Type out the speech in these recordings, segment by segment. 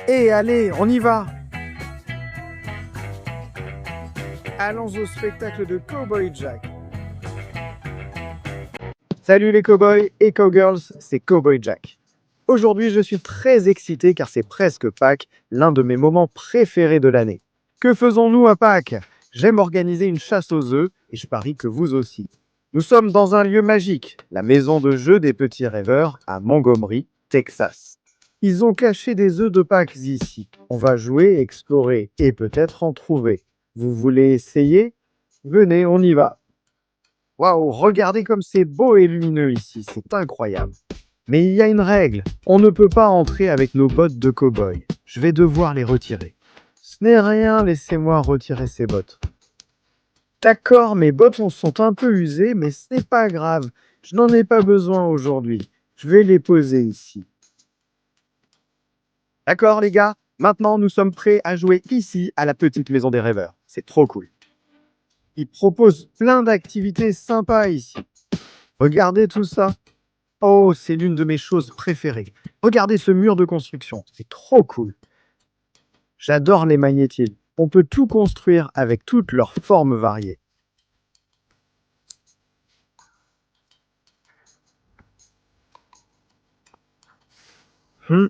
Et allez, on y va! Allons au spectacle de Cowboy Jack. Salut les cowboys et cowgirls, c'est Cowboy Jack. Aujourd'hui, je suis très excité car c'est presque Pâques, l'un de mes moments préférés de l'année. Que faisons-nous à Pâques? J'aime organiser une chasse aux œufs et je parie que vous aussi. Nous sommes dans un lieu magique, la maison de jeu des petits rêveurs à Montgomery, Texas. Ils ont caché des œufs de Pâques ici. On va jouer, explorer et peut-être en trouver. Vous voulez essayer? Venez, on y va. Waouh, regardez comme c'est beau et lumineux ici, c'est incroyable. Mais il y a une règle, on ne peut pas entrer avec nos bottes de cow-boy. Je vais devoir les retirer. Ce n'est rien, laissez-moi retirer ces bottes. D'accord, mes bottes sont un peu usées, mais ce n'est pas grave. Je n'en ai pas besoin aujourd'hui. Je vais les poser ici. D'accord les gars, maintenant nous sommes prêts à jouer ici à la petite maison des rêveurs. C'est trop cool. Ils proposent plein d'activités sympas ici. Regardez tout ça. Oh, c'est l'une de mes choses préférées. Regardez ce mur de construction, c'est trop cool. J'adore les magnétiles. On peut tout construire avec toutes leurs formes variées. Hmm.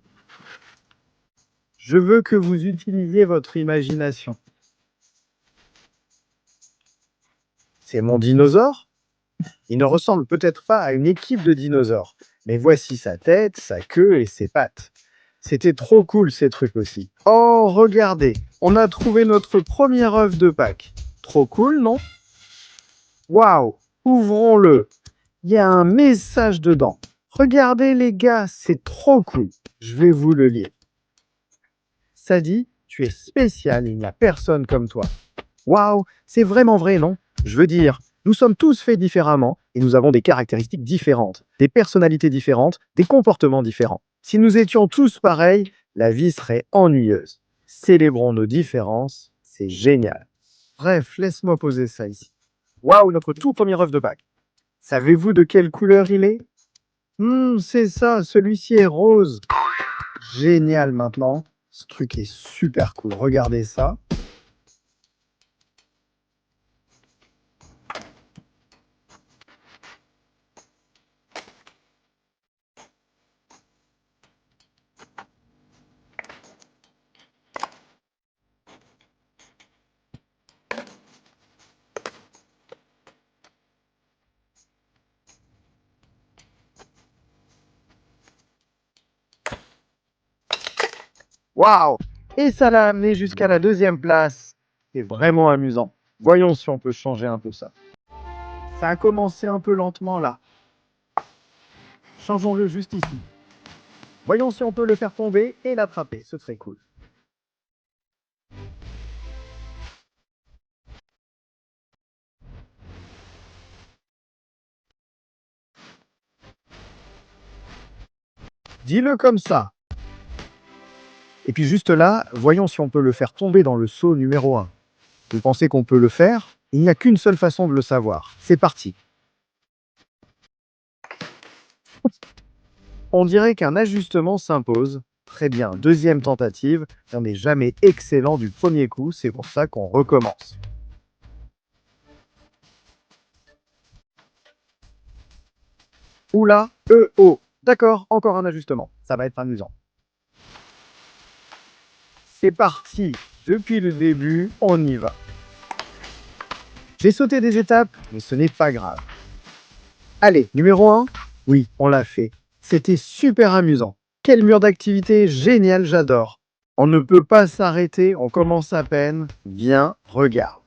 Je veux que vous utilisiez votre imagination. C'est mon dinosaure? Il ne ressemble peut-être pas à une équipe de dinosaures, mais voici sa tête, sa queue et ses pattes. C'était trop cool ces trucs aussi. Oh, regardez, on a trouvé notre premier œuf de Pâques. Trop cool, non? Waouh, ouvrons-le. Il y a un message dedans. Regardez les gars, c'est trop cool. Je vais vous le lire. Ça dit, tu es spécial, il n'y a personne comme toi. Waouh, c'est vraiment vrai, non? Je veux dire, nous sommes tous faits différemment et nous avons des caractéristiques différentes, des personnalités différentes, des comportements différents. Si nous étions tous pareils, la vie serait ennuyeuse. Célébrons nos différences, c'est génial. Bref, laisse-moi poser ça ici. Waouh, notre tout premier œuf de Pâques. Savez-vous de quelle couleur il est? C'est ça, celui-ci est rose. Génial maintenant. Ce truc est super cool. Regardez ça. Waouh! Et ça l'a amené jusqu'à la deuxième place. C'est vraiment amusant. Voyons si on peut changer un peu ça. Ça a commencé un peu lentement là. Changeons-le juste ici. Voyons si on peut le faire tomber et l'attraper. Ce serait cool. Dis-le comme ça. Et puis juste là, voyons si on peut le faire tomber dans le seau numéro 1. Vous pensez qu'on peut le faire? Il n'y a qu'une seule façon de le savoir. C'est parti. On dirait qu'un ajustement s'impose. Très bien, deuxième tentative. On n'est jamais excellent du premier coup, c'est pour ça qu'on recommence. Oula, oh. D'accord, encore un ajustement. Ça va être amusant. C'est parti. Depuis le début, on y va. J'ai sauté des étapes, mais ce n'est pas grave. Allez, numéro 1. Oui, on l'a fait. C'était super amusant. Quel mur d'activité génial, j'adore. On ne peut pas s'arrêter, on commence à peine. Viens, regarde.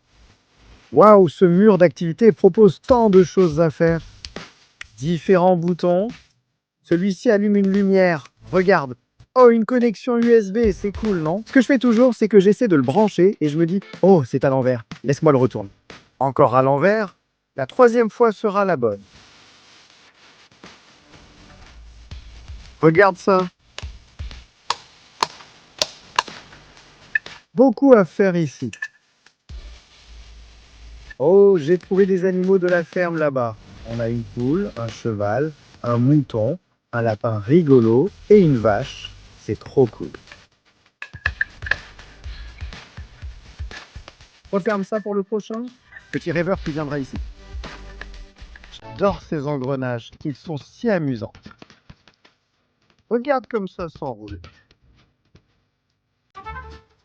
Waouh, ce mur d'activité propose tant de choses à faire. Différents boutons. Celui-ci allume une lumière. Regarde. Oh, une connexion USB, c'est cool, non? Ce que je fais toujours, c'est que j'essaie de le brancher et je me dis, oh, c'est à l'envers. Laisse-moi le retourner. Encore à l'envers. La troisième fois sera la bonne. Regarde ça. Beaucoup à faire ici. Oh, j'ai trouvé des animaux de la ferme là-bas. On a une poule, un cheval, un mouton, un lapin rigolo et une vache. C'est trop cool. Referme ça pour le prochain. Petit rêveur qui viendra ici. J'adore ces engrenages. Ils sont si amusants. Regarde comme ça s'enroule.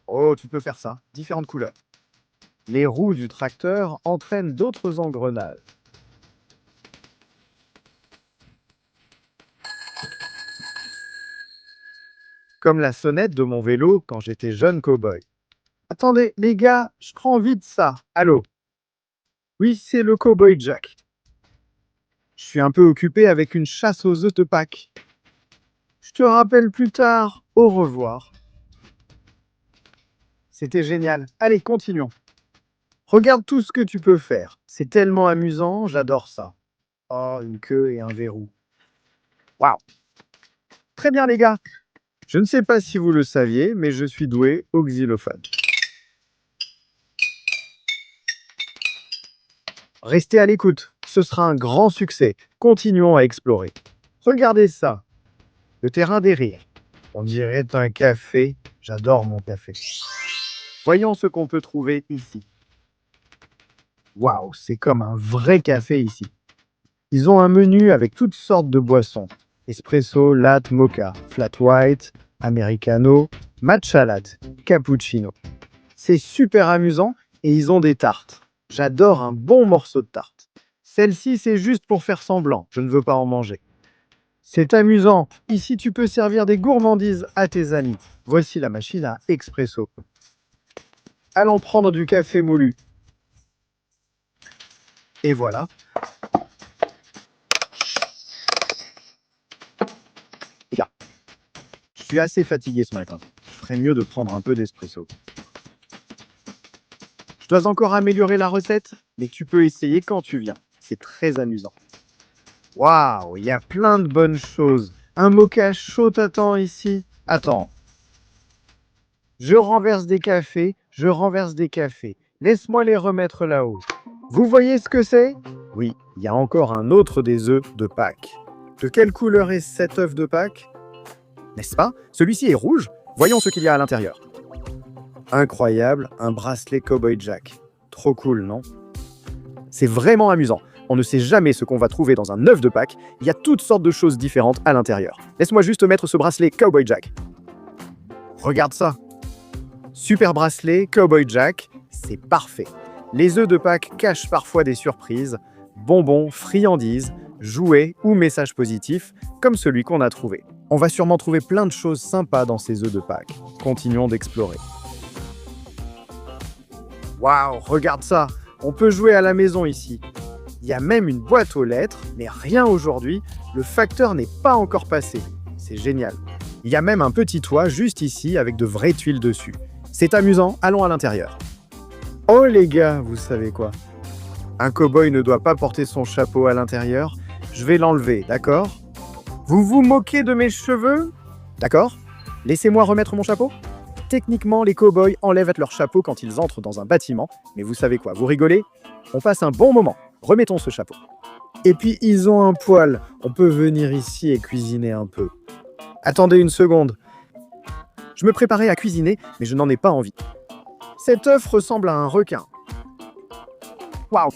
Oh, tu peux faire ça. Différentes couleurs. Les roues du tracteur entraînent d'autres engrenages. Comme la sonnette de mon vélo quand j'étais jeune cow-boy. Attendez, les gars, je prends vite ça. Allô? Oui, c'est le Cowboy Jack. Je suis un peu occupé avec une chasse aux œufs de Pâques. Je te rappelle plus tard. Au revoir. C'était génial. Allez, continuons. Regarde tout ce que tu peux faire. C'est tellement amusant, j'adore ça. Oh, une queue et un verrou. Waouh! Très bien, les gars. Je ne sais pas si vous le saviez, mais je suis doué au xylophone. Restez à l'écoute. Ce sera un grand succès. Continuons à explorer. Regardez ça. Le terrain des rires. On dirait un café. J'adore mon café. Voyons ce qu'on peut trouver ici. Waouh, c'est comme un vrai café ici. Ils ont un menu avec toutes sortes de boissons. Espresso, latte, mocha, flat white, americano, matcha latte, cappuccino. C'est super amusant et ils ont des tartes. J'adore un bon morceau de tarte. Celle-ci, c'est juste pour faire semblant. Je ne veux pas en manger. C'est amusant. Ici, tu peux servir des gourmandises à tes amis. Voici la machine à expresso. Allons prendre du café moulu. Et voilà. Tiens. Je suis assez fatigué ce matin. Je ferais mieux de prendre un peu d'espresso. Je dois encore améliorer la recette, mais tu peux essayer quand tu viens. C'est très amusant. Waouh, il y a plein de bonnes choses. Un mocha chaud t'attend ici. Attends. Je renverse des cafés, je renverse des cafés. Laisse-moi les remettre là-haut. Vous voyez ce que c'est? Oui, il y a encore un autre des œufs de Pâques. De quelle couleur est cet œuf de Pâques? N'est-ce pas? Celui-ci est rouge. Voyons ce qu'il y a à l'intérieur. Incroyable, un bracelet Cowboy Jack. Trop cool, non? C'est vraiment amusant. On ne sait jamais ce qu'on va trouver dans un œuf de Pâques. Il y a toutes sortes de choses différentes à l'intérieur. Laisse-moi juste mettre ce bracelet Cowboy Jack. Regarde ça. Super bracelet Cowboy Jack, c'est parfait. Les œufs de Pâques cachent parfois des surprises, bonbons, friandises, jouets ou messages positifs, comme celui qu'on a trouvé. On va sûrement trouver plein de choses sympas dans ces œufs de Pâques. Continuons d'explorer. Waouh, regarde ça! On peut jouer à la maison ici. Il y a même une boîte aux lettres, mais rien aujourd'hui. Le facteur n'est pas encore passé. C'est génial. Il y a même un petit toit juste ici avec de vraies tuiles dessus. C'est amusant, allons à l'intérieur. Oh les gars, vous savez quoi? Un cow-boy ne doit pas porter son chapeau à l'intérieur. Je vais l'enlever, d'accord? Vous vous moquez de mes cheveux? D'accord? Laissez-moi remettre mon chapeau? Techniquement, les cow-boys enlèvent leur chapeau quand ils entrent dans un bâtiment. Mais vous savez quoi, vous rigolez? On passe un bon moment. Remettons ce chapeau. Et puis, ils ont un poêle. On peut venir ici et cuisiner un peu. Attendez une seconde. Je me préparais à cuisiner, mais je n'en ai pas envie. Cet œuf ressemble à un requin. Waouh!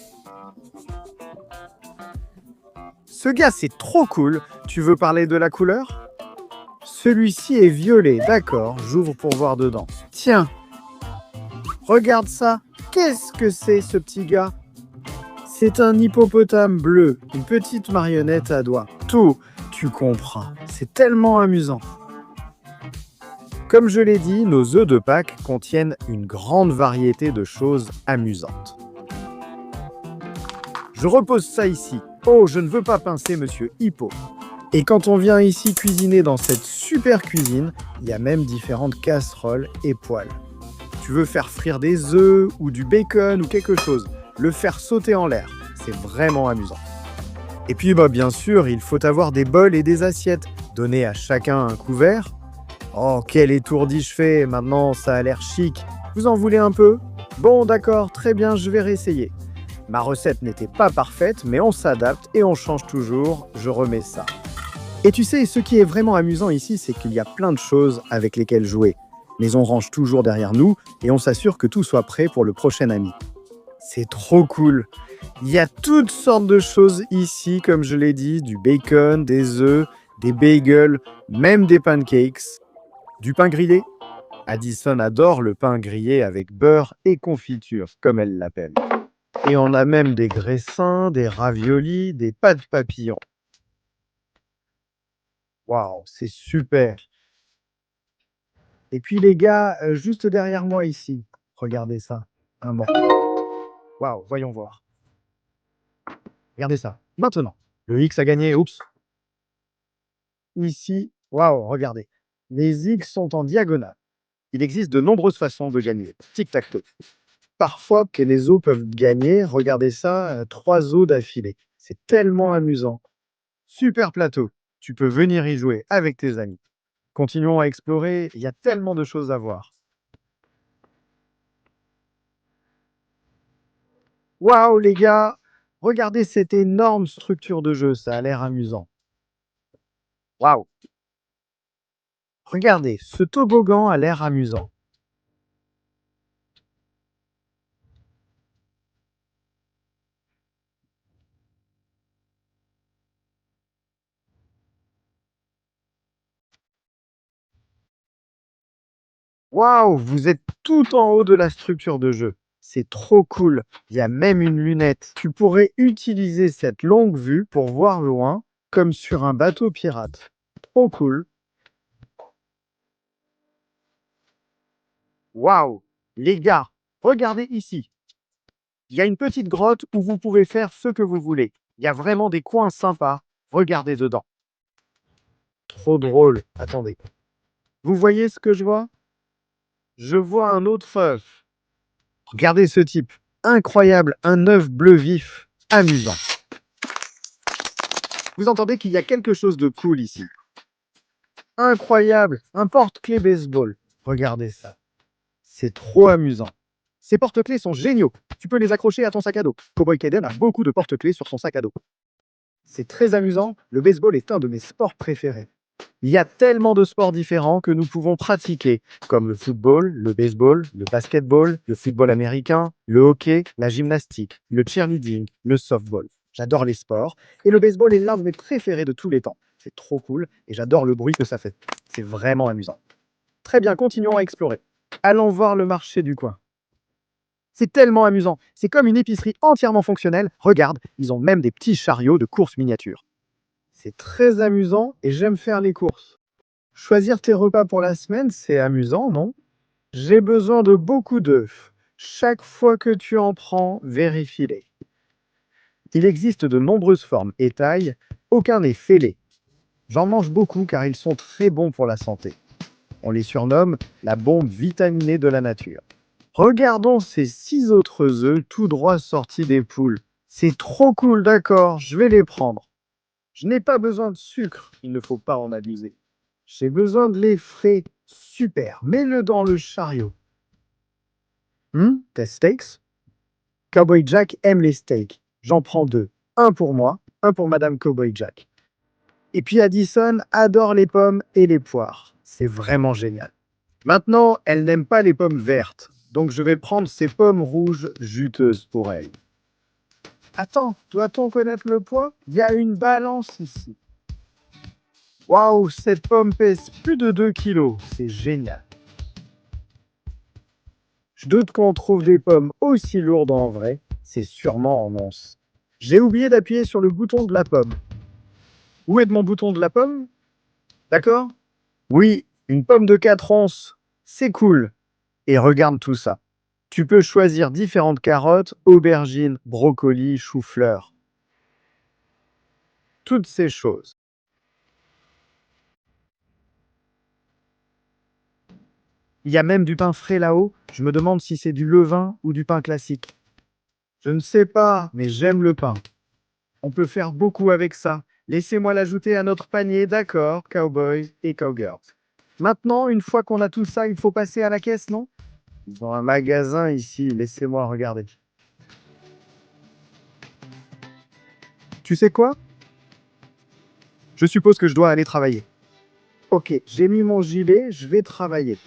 Ce gars, c'est trop cool. Tu veux parler de la couleur? Celui-ci est violet, d'accord. J'ouvre pour voir dedans. Tiens, regarde ça. Qu'est-ce que c'est, ce petit gars? C'est un hippopotame bleu, une petite marionnette à doigts. Tout, tu comprends. C'est tellement amusant. Comme je l'ai dit, nos œufs de Pâques contiennent une grande variété de choses amusantes. Je repose ça ici. Oh, je ne veux pas pincer Monsieur Hippo. Et quand on vient ici cuisiner dans cette super cuisine, il y a même différentes casseroles et poêles. Tu veux faire frire des œufs ou du bacon ou quelque chose, le faire sauter en l'air, c'est vraiment amusant. Et puis bien sûr, il faut avoir des bols et des assiettes, donner à chacun un couvert. Oh, quel étourdi je fais, maintenant ça a l'air chic. Vous en voulez un peu? Bon, d'accord, très bien, je vais réessayer. Ma recette n'était pas parfaite, mais on s'adapte et on change toujours. Je remets ça. Et tu sais, ce qui est vraiment amusant ici, c'est qu'il y a plein de choses avec lesquelles jouer. mais on range toujours derrière nous et on s'assure que tout soit prêt pour le prochain ami. C'est trop cool. Il y a toutes sortes de choses ici, comme je l'ai dit, du bacon, des œufs, des bagels, même des pancakes, du pain grillé. Addison adore le pain grillé avec beurre et confiture, comme elle l'appelle. Et on a même des graissins, des raviolis, des pâtes papillons. Waouh, c'est super. Et puis les gars, juste derrière moi ici, regardez ça. Un morceau. Waouh, voyons voir. Regardez ça. Maintenant, le X a gagné. Oups. Ici, waouh, regardez. Les X sont en diagonale. Il existe de nombreuses façons de gagner. Tic-tac-toe. Parfois, que les os peuvent gagner, regardez ça, 3 os d'affilée. C'est tellement amusant. Super plateau. Tu peux venir y jouer avec tes amis. Continuons à explorer, il y a tellement de choses à voir. Waouh les gars, regardez cette énorme structure de jeu, ça a l'air amusant. Waouh. Regardez, ce toboggan a l'air amusant. Waouh, vous êtes tout en haut de la structure de jeu. C'est trop cool. Il y a même une lunette. Tu pourrais utiliser cette longue vue pour voir loin, comme sur un bateau pirate. Trop cool. Waouh, les gars, regardez ici. Il y a une petite grotte où vous pouvez faire ce que vous voulez. Il y a vraiment des coins sympas. Regardez dedans. Trop drôle. Attendez. Vous voyez ce que je vois? Je vois un autre œuf. Regardez ce type. Incroyable. Un œuf bleu vif. Amusant. Vous entendez qu'il y a quelque chose de cool ici. Incroyable. Un porte-clés baseball. Regardez ça. C'est trop amusant. Ces porte-clés sont géniaux. Tu peux les accrocher à ton sac à dos. Cowboy Kaden a beaucoup de porte-clés sur son sac à dos. C'est très amusant. Le baseball est un de mes sports préférés. Il y a tellement de sports différents que nous pouvons pratiquer, comme le football, le baseball, le basketball, le football américain, le hockey, la gymnastique, le cheerleading, le softball. J'adore les sports et le baseball est l'un de mes préférés de tous les temps. C'est trop cool et j'adore le bruit que ça fait. C'est vraiment amusant. Très bien, continuons à explorer. Allons voir le marché du coin. C'est tellement amusant. C'est comme une épicerie entièrement fonctionnelle. Regarde, ils ont même des petits chariots de course miniatures. C'est très amusant et j'aime faire les courses. Choisir tes repas pour la semaine, c'est amusant, non? J'ai besoin de beaucoup d'œufs. Chaque fois que tu en prends, vérifie-les. Il existe de nombreuses formes et tailles, aucun n'est fêlé. J'en mange beaucoup car ils sont très bons pour la santé. On les surnomme la bombe vitaminée de la nature. Regardons ces 6 autres œufs tout droit sortis des poules. C'est trop cool, d'accord, je vais les prendre. Je n'ai pas besoin de sucre, il ne faut pas en abuser. J'ai besoin de lait frais. Super, mets-le dans le chariot. Tes steaks? Cowboy Jack aime les steaks. J'en prends 2. Un pour moi, un pour Madame Cowboy Jack. Et puis Addison adore les pommes et les poires. C'est vraiment génial. Maintenant, elle n'aime pas les pommes vertes. Donc je vais prendre ces pommes rouges juteuses pour elle. Attends, doit-on connaître le poids? Il y a une balance ici. Waouh, cette pomme pèse plus de 2 kilos. C'est génial. Je doute qu'on trouve des pommes aussi lourdes en vrai. C'est sûrement en onces. J'ai oublié d'appuyer sur le bouton de la pomme. Où est mon bouton de la pomme? D'accord? Oui, une pomme de 4 onces. C'est cool. Et regarde tout ça. Tu peux choisir différentes carottes, aubergines, brocolis, choux-fleurs. Toutes ces choses. Il y a même du pain frais là-haut. Je me demande si c'est du levain ou du pain classique. Je ne sais pas, mais j'aime le pain. On peut faire beaucoup avec ça. Laissez-moi l'ajouter à notre panier, d'accord, cowboys et cowgirls. Maintenant, une fois qu'on a tout ça, il faut passer à la caisse, non? Dans un magasin ici, laissez-moi regarder. Tu sais quoi? Je suppose que je dois aller travailler. Ok, j'ai mis mon gilet, je vais travailler.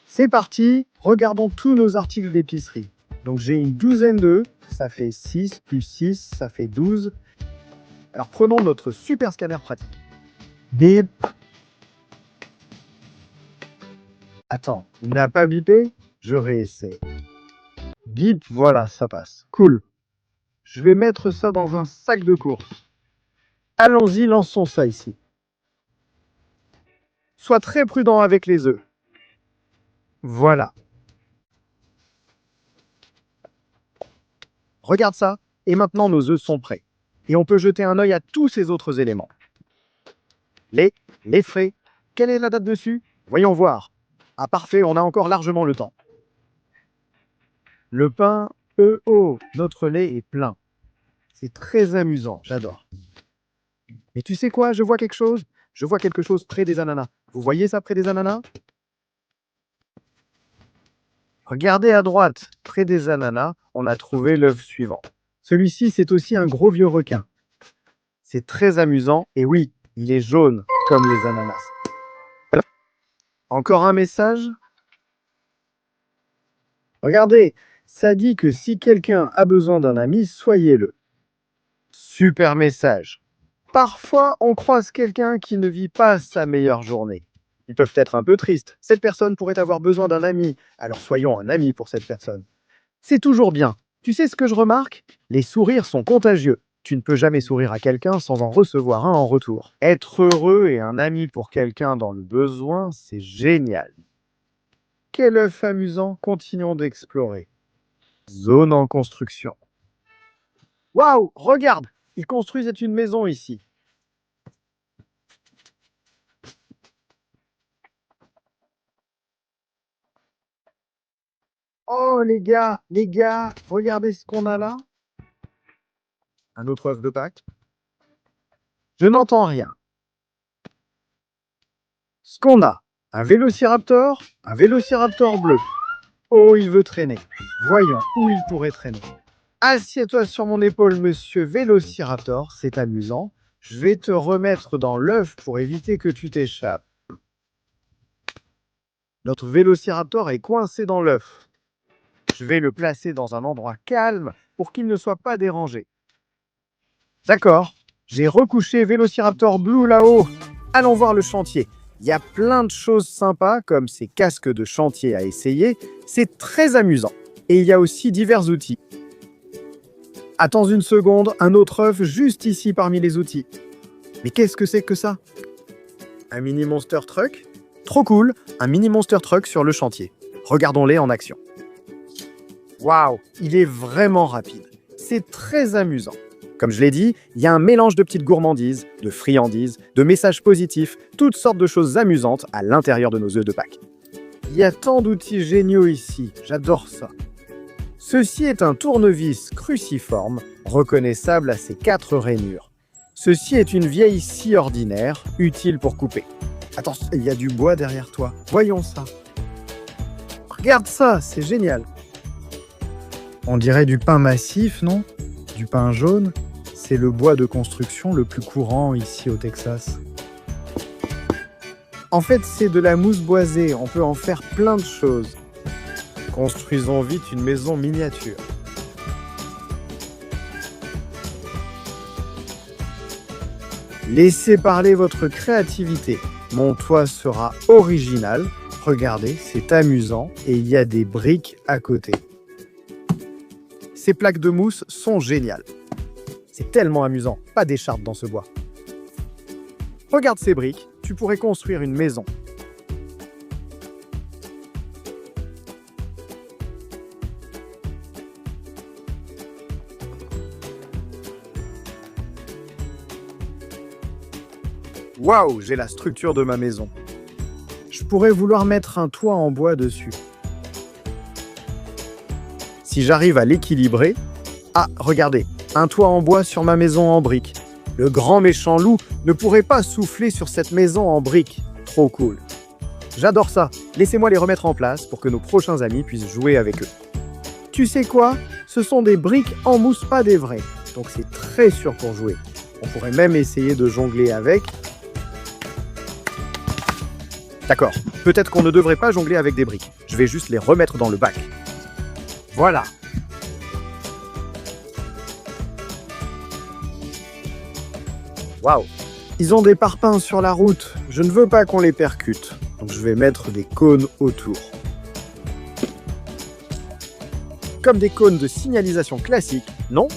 C'est parti, regardons tous nos articles d'épicerie. Donc j'ai une douzaine d'œufs, ça fait 6 plus 6, ça fait 12. Alors prenons notre super scanner pratique. Bip. Attends, il n'a pas bipé? Je réessaye. Bip, voilà, ça passe. Cool. Je vais mettre ça dans un sac de course. Allons-y, lançons ça ici. Sois très prudent avec les œufs. Voilà. Regarde ça. Et maintenant, nos œufs sont prêts. Et on peut jeter un œil à tous ces autres éléments. Les frais. Quelle est la date dessus? Voyons voir. Ah parfait, on a encore largement le temps. Le pain, notre lait est plein. C'est très amusant, j'adore. Mais tu sais quoi, je vois quelque chose. Je vois quelque chose près des ananas. Vous voyez ça près des ananas? Regardez à droite, près des ananas, on a trouvé l'œuf suivant. Celui-ci, c'est aussi un gros vieux requin. C'est très amusant, et oui, il est jaune, comme les ananas. Encore un message? Regardez, ça dit que si quelqu'un a besoin d'un ami, soyez-le. Super message. Parfois, on croise quelqu'un qui ne vit pas sa meilleure journée. Ils peuvent être un peu tristes. Cette personne pourrait avoir besoin d'un ami, alors soyons un ami pour cette personne. C'est toujours bien. Tu sais ce que je remarque? Les sourires sont contagieux. Tu ne peux jamais sourire à quelqu'un sans en recevoir un en retour. Être heureux et un ami pour quelqu'un dans le besoin, c'est génial. Quel œuf amusant, continuons d'explorer. Zone en construction. Waouh, regarde, ils construisent une maison ici. Oh les gars, regardez ce qu'on a là. Un autre œuf de Pâques. Je n'entends rien. Ce qu'on a, un vélociraptor bleu. Oh, il veut traîner. Voyons où il pourrait traîner. Assieds-toi sur mon épaule, monsieur Vélociraptor, c'est amusant. Je vais te remettre dans l'œuf pour éviter que tu t'échappes. Notre Vélociraptor est coincé dans l'œuf. Je vais le placer dans un endroit calme pour qu'il ne soit pas dérangé. D'accord, j'ai recouché Vélociraptor Blue là-haut. Allons voir le chantier. Il y a plein de choses sympas comme ces casques de chantier à essayer. C'est très amusant. Et il y a aussi divers outils. Attends une seconde, un autre œuf juste ici parmi les outils. Mais qu'est-ce que c'est que ça? Un mini monster truck? Trop cool, un mini monster truck sur le chantier. Regardons-les en action. Waouh, il est vraiment rapide. C'est très amusant. Comme je l'ai dit, il y a un mélange de petites gourmandises, de friandises, de messages positifs, toutes sortes de choses amusantes à l'intérieur de nos œufs de Pâques. Il y a tant d'outils géniaux ici, j'adore ça. Ceci est un tournevis cruciforme, reconnaissable à ses 4 rainures. Ceci est une vieille scie ordinaire, utile pour couper. Attends, il y a du bois derrière toi. Voyons ça. Regarde ça, c'est génial. On dirait du pin massif, non? Du pin jaune? C'est le bois de construction le plus courant ici au Texas. En fait, c'est de la mousse boisée. On peut en faire plein de choses. Construisons vite une maison miniature. Laissez parler votre créativité. Mon toit sera original. Regardez, c'est amusant et il y a des briques à côté. Ces plaques de mousse sont géniales. C'est tellement amusant, pas d'écharpe dans ce bois. Regarde ces briques, tu pourrais construire une maison. Waouh, j'ai la structure de ma maison. Je pourrais vouloir mettre un toit en bois dessus. Si j'arrive à l'équilibrer... Ah, regardez, un toit en bois sur ma maison en briques. Le grand méchant loup ne pourrait pas souffler sur cette maison en briques. Trop cool. J'adore ça. Laissez-moi les remettre en place pour que nos prochains amis puissent jouer avec eux. Tu sais quoi? Ce sont des briques en mousse, pas des vraies. Donc c'est très sûr pour jouer. On pourrait même essayer de jongler avec. D'accord, peut-être qu'on ne devrait pas jongler avec des briques. Je vais juste les remettre dans le bac. Voilà. Waouh. Ils ont des parpaings sur la route. Je ne veux pas qu'on les percute. Donc je vais mettre des cônes autour. Comme des cônes de signalisation classique, non?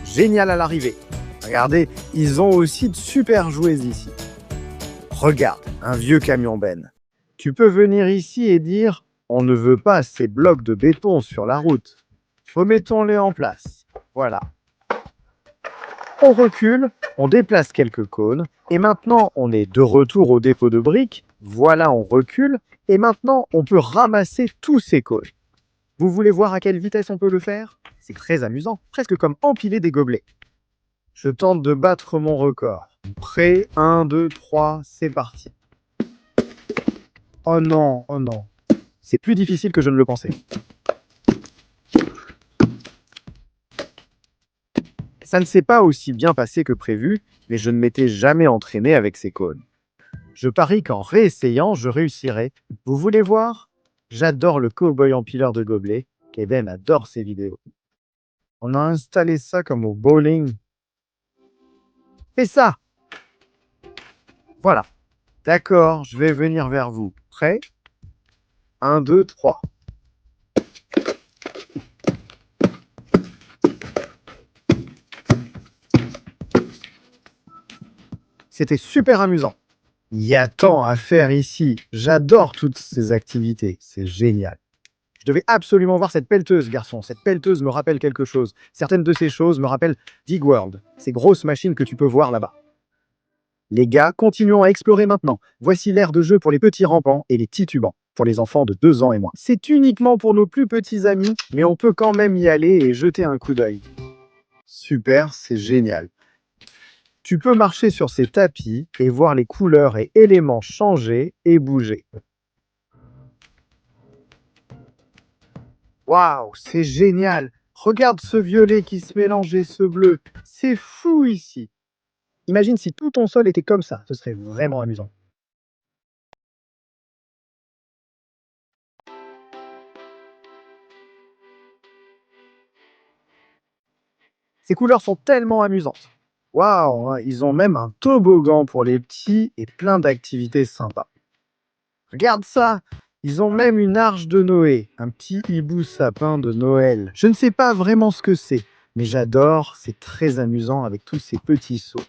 Génial à l'arrivée. Regardez, ils ont aussi de super jouets ici. Regarde, un vieux camion benne. Tu peux venir ici et dire « On ne veut pas ces blocs de béton sur la route. Remettons-les en place. » Voilà. On recule, on déplace quelques cônes, et maintenant on est de retour au dépôt de briques. Voilà, on recule, et maintenant on peut ramasser tous ces cônes. Vous voulez voir à quelle vitesse on peut le faire? C'est très amusant, presque comme empiler des gobelets. Je tente de battre mon record. Prêt, 1, 2, 3, c'est parti. Oh non, oh non. C'est plus difficile que je ne le pensais. Ça ne s'est pas aussi bien passé que prévu, mais je ne m'étais jamais entraîné avec ces cônes. Je parie qu'en réessayant, je réussirai. Vous voulez voir? J'adore le cow-boy empileur de gobelets. Kevin adore ces vidéos. On a installé ça comme au bowling. Fais ça! Voilà. D'accord, je vais venir vers vous. Prêt? 1, 2, 3. C'était super amusant. Il y a tant à faire ici. J'adore toutes ces activités. C'est génial. Je devais absolument voir cette pelleteuse, garçon. Cette pelleteuse me rappelle quelque chose. Certaines de ces choses me rappellent Dig World, ces grosses machines que tu peux voir là-bas. Les gars, continuons à explorer maintenant. Voici l'aire de jeu pour les petits rampants et les titubants, pour les enfants de 2 ans et moins. C'est uniquement pour nos plus petits amis, mais on peut quand même y aller et jeter un coup d'œil. Super, c'est génial. Tu peux marcher sur ces tapis et voir les couleurs et éléments changer et bouger. Waouh, c'est génial! Regarde ce violet qui se mélange et ce bleu. C'est fou ici! Imagine si tout ton sol était comme ça, ce serait vraiment amusant. Ces couleurs sont tellement amusantes. Waouh, hein, ils ont même un toboggan pour les petits et plein d'activités sympas. Regarde ça! Ils ont même une arche de Noé, un petit hibou sapin de Noël. Je ne sais pas vraiment ce que c'est, mais j'adore, c'est très amusant avec tous ces petits seaux.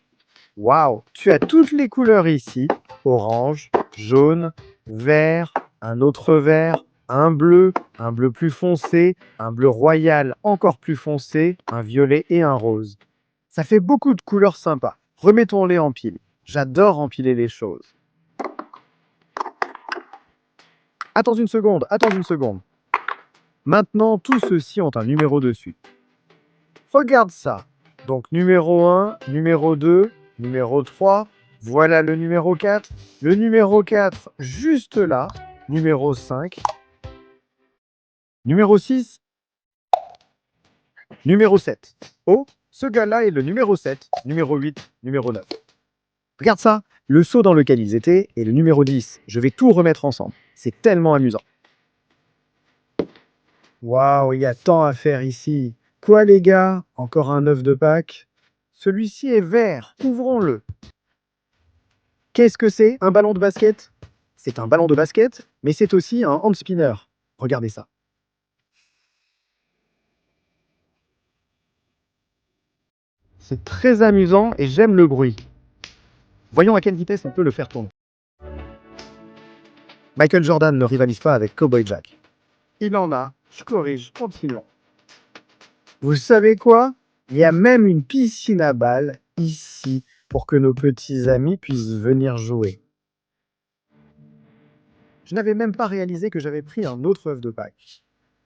Waouh! Tu as toutes les couleurs ici. Orange, jaune, vert, un autre vert, un bleu plus foncé, un bleu royal encore plus foncé, un violet et un rose. Ça fait beaucoup de couleurs sympas. Remettons-les en pile. J'adore empiler les choses. Attends une seconde, attends une seconde. Maintenant, tous ceux-ci ont un numéro dessus. Regarde ça. Donc numéro 1, numéro 2, numéro 3, voilà le numéro 4. Le numéro 4, juste là. Numéro 5. Numéro 6. Numéro 7. Oh, ce gars-là est le numéro 7, numéro 8, numéro 9. Regarde ça, le seau dans lequel ils étaient est le numéro 10. Je vais tout remettre ensemble. C'est tellement amusant. Waouh, il y a tant à faire ici. Quoi les gars? Encore un œuf de Pâques? Celui-ci est vert. Ouvrons-le. Qu'est-ce que c'est? Un ballon de basket? C'est un ballon de basket, mais c'est aussi un hand spinner. Regardez ça. C'est très amusant et j'aime le bruit. Voyons à quelle vitesse on peut le faire tourner. Michael Jordan ne rivalise pas avec Cowboy Jack. Il en a, je corrige, continuons. Vous savez quoi? Il y a même une piscine à balles ici pour que nos petits amis puissent venir jouer. Je n'avais même pas réalisé que j'avais pris un autre œuf de Pâques.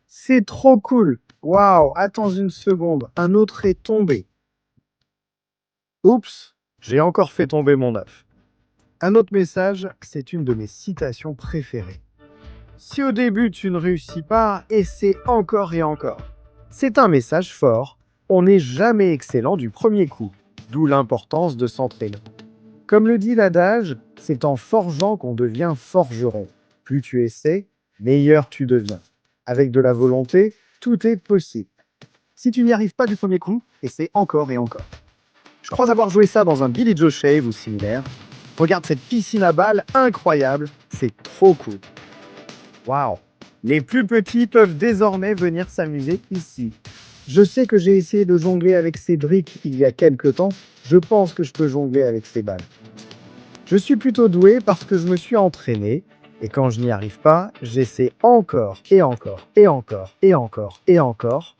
C'est trop cool! Waouh! Attends une seconde, un autre est tombé. Oups, j'ai encore fait tomber mon œuf. Un autre message, c'est une de mes citations préférées. Si au début tu ne réussis pas, essaie encore et encore. C'est un message fort. On n'est jamais excellent du premier coup, d'où l'importance de s'entraîner. Comme le dit l'adage, c'est en forgeant qu'on devient forgeron. Plus tu essaies, meilleur tu deviens. Avec de la volonté, tout est possible. Si tu n'y arrives pas du premier coup, essaie encore et encore. Je crois avoir joué ça dans un Billy Joe Shave ou similaire. Regarde cette piscine à balles incroyable, c'est trop cool. Waouh! Les plus petits peuvent désormais venir s'amuser ici. Je sais que j'ai essayé de jongler avec ces briques il y a quelques temps. Je pense que je peux jongler avec ces balles. Je suis plutôt doué parce que je me suis entraîné. Et quand je n'y arrive pas, j'essaie encore et encore et encore et encore et encore.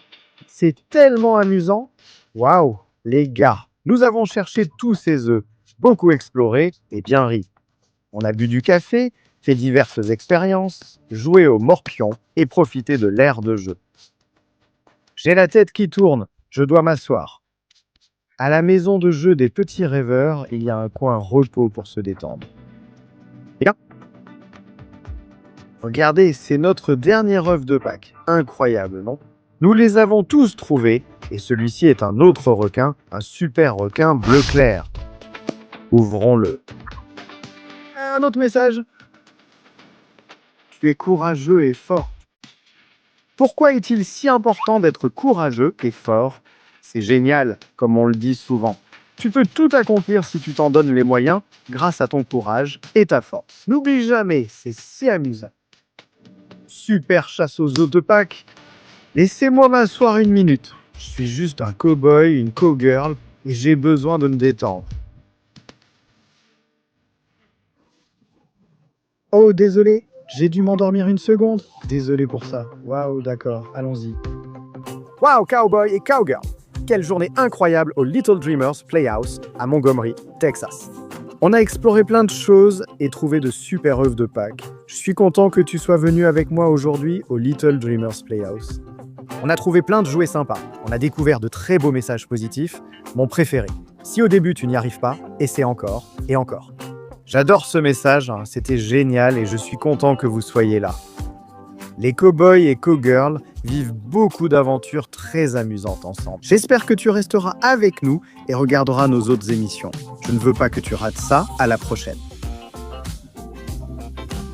C'est tellement amusant. Waouh! Les gars, nous avons cherché tous ces œufs, beaucoup exploré et bien ri. On a bu du café, fait diverses expériences, joué au morpion et profité de l'air de jeu. J'ai la tête qui tourne, je dois m'asseoir. À la maison de jeu des petits rêveurs, il y a un coin repos pour se détendre. Bien. Regardez, c'est notre dernier œuf de Pâques. Incroyable, non? Nous les avons tous trouvés, et celui-ci est un autre requin, un super requin bleu clair. Ouvrons-le. Un autre message. Tu es courageux et fort. Pourquoi est-il si important d'être courageux et fort? C'est génial, comme on le dit souvent. Tu peux tout accomplir si tu t'en donnes les moyens, grâce à ton courage et ta force. N'oublie jamais, c'est si amusant. Super chasse aux œufs de Pâques. Laissez-moi m'asseoir une minute. Je suis juste un cow-boy, une cow-girl, et j'ai besoin de me détendre. Oh, désolé, j'ai dû m'endormir une seconde. Désolé pour ça. Waouh, d'accord, allons-y. Waouh, cowboy et cowgirl! Quelle journée incroyable au Little Dreamers Playhouse à Montgomery, Texas. On a exploré plein de choses et trouvé de super œufs de Pâques. Je suis content que tu sois venu avec moi aujourd'hui au Little Dreamers Playhouse. On a trouvé plein de jouets sympas. On a découvert de très beaux messages positifs. Mon préféré. Si au début tu n'y arrives pas, essaie encore et encore. J'adore ce message, hein, c'était génial et je suis content que vous soyez là. Les cow-boys et cow-girls vivent beaucoup d'aventures très amusantes ensemble. J'espère que tu resteras avec nous et regarderas nos autres émissions. Je ne veux pas que tu rates ça, à la prochaine.